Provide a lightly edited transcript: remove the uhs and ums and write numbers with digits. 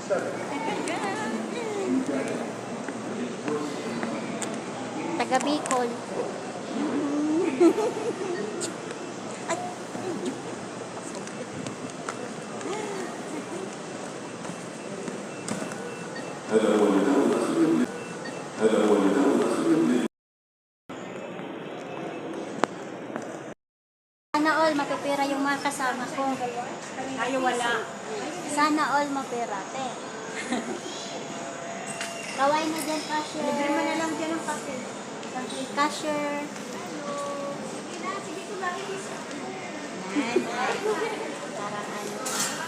Taga Bicol. Ay. Sana all mapipira yung mga kasama ko. Ayaw wala. Sana all mapira, te. Kaway na dyan, cashier. Libre mo na lang dyan ang kape. Cashier. Sige na, sige ko bakit isa. Parang ano.